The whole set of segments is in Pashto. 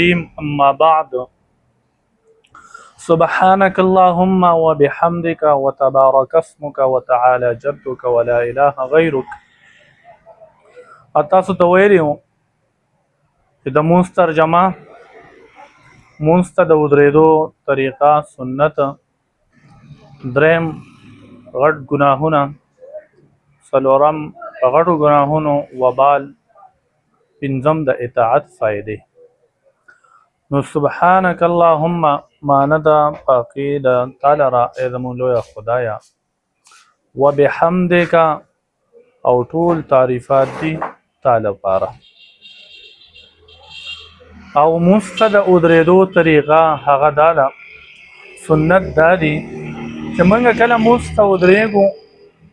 أما بعد سبحانك اللهم وبحمدك وتبارك اسمك وتعالى جدك ولا إله غيرك. تاسو ته ویلیو چې د مونځ ترجمه، مونځ ته د ودرېدو طریقه، سنت، دریم غټ ګناهونه، څلورم غټو ګناهونو وبال، پنځم د اطاعت فائدې. نو سبحانك اللهم معنی دا پاکی دا تعالی را ای زمون لوی خدایا، وبحمدک او ټول تعریفات دی تعالی پاره. او مستد ادریدو طریقه هغه داله سنت دادی چې منګه کله مست ادریګو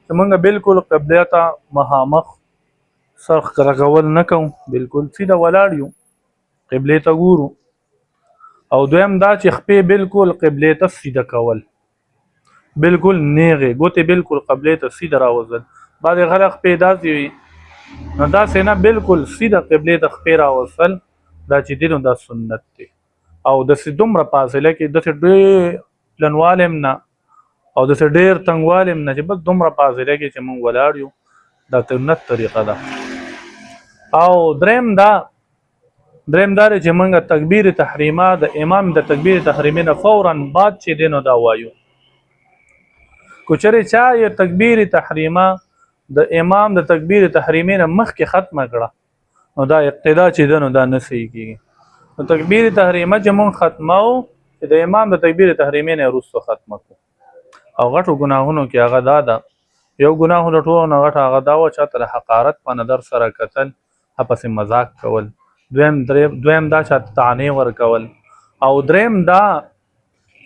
چې منګه بالکل قبله ته مخامخ سرخ کرغول نکو، بالکل سیده ولاړ یو قبله ته ګورو. او دویم دا چې خپې بالکل قبله ته سیده کول، بالکل نیغه ګوتې بالکل قبله ته سیده راوځل. بعض خلک خپې داسې وي نو داسې نه، بالکل سیده قبله ته خپې راوځل، دا چې دی نو دا سنت دی. او داسې دومره فاصله کې داسې ډېر پلنوالم نه او داسې ډېر تنګوالم نه چې بس دومره فاصله کې چې مونږ ولاړ یو، دا سنت طریقه ده. او دریم دا چې موږ تکبیر تحریمه د امام د تکبیر تحریمه نه فورا بعد چې دینو دا وایو. کوچره چا یې تکبیر تحریمه د امام د تکبیر تحریمه نه مخکې ختمه کړه نو دا اقتدا چې دینو دا نه صحیح کیږي. نو تکبیر تحریمه چې موږ ختمو چې د امام د تکبیر تحریمه نه وروسته ختمه کو. او غټو ګناهونو کې هغه دا ده، یو ګناه د ټولو نه غټ هغه دا و چې تر حقارت په نظر سره کتل، پسې مذاق کول. دویم دا چاته طعنې ورکول. او دریم دا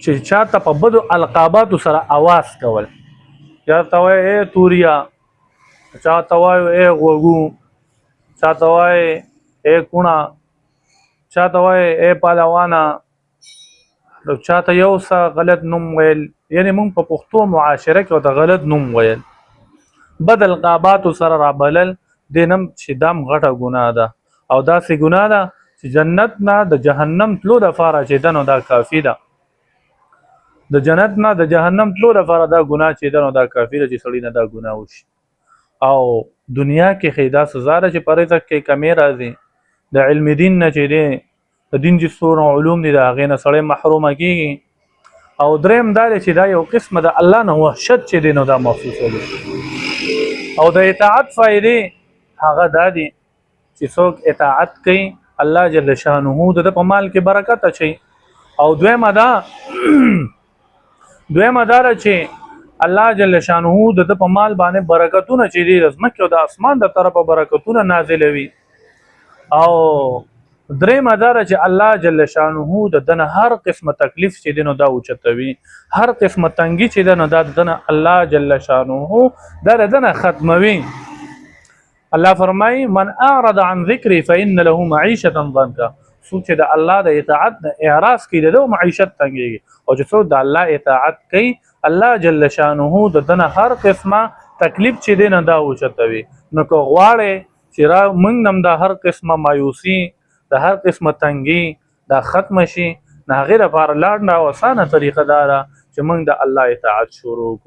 چې چاته په بدو القاباتو سره اواز کول، چاته وایي ای توریا، چاته وایي ای غوږو، چاته وایي ای کونه، چاته وایي ای پهلوانا، چاته یو څه غلط نوم ویل. یعنی موږ په پښتو معاشره کې ورته غلط نوم ویل، بد القاباتو سره رابلل، دینم چې دام غټه ګناه ده. او داسې ګناه ده چې جنت نه د جهنم تلو دپاره چې ده نو دا کافي ده. د جنت نه د جهنم تلو دپاره دا ګناه چې ده نو دا کافي ده چې سړي نه دا ګناه وشي. او دنیا کې خو دا سزا ده چې په رزق کې کمی راځي، د علم دین نه چې دی د دین چې څونه علوم دي د هغې نه سړی محرومه کېږي. او دریم دا دی چې دا یو قسمه د الله نه وحشت چې دی نو دا محسوسوي. او د اطاعت فایدې هغه دا دي چې څوک اطاعت کوي الله جل شانه د په مال کې برکت اچي. او دویمه دا چې الله جل شانه د په مال باندې برکتونه چې دي رزمکه او د اسمان د طرفه برکتونه نازلوي. او دریمه دا چې الله جل شانه د دنه هر قسمه تکلیف چې دینو دا اوچتوي، هر قسمه تنګي چې دنه دا دنه الله جل شانه دا دنه ختموي. الله فرمای من اعرض عن ذکری فإن له معیشة ضنکا. څوک چې د الله د اطاعت نه اعراض کوي د معیشت تنګيږي. او چې څوک د الله اطاعت کوي الله جل شانه د دنه هر قسمه تکلیف چې دی نه دا اوچتوي. نو که غواړې چې را موږ نم د هر قسمه مایوسي، د هر قسمه تنګي دا ختم شي، نه هغې لپاره لاړ نه او اسانه طریقه دا ده چې موږ د الله اطاعت شروع کړو.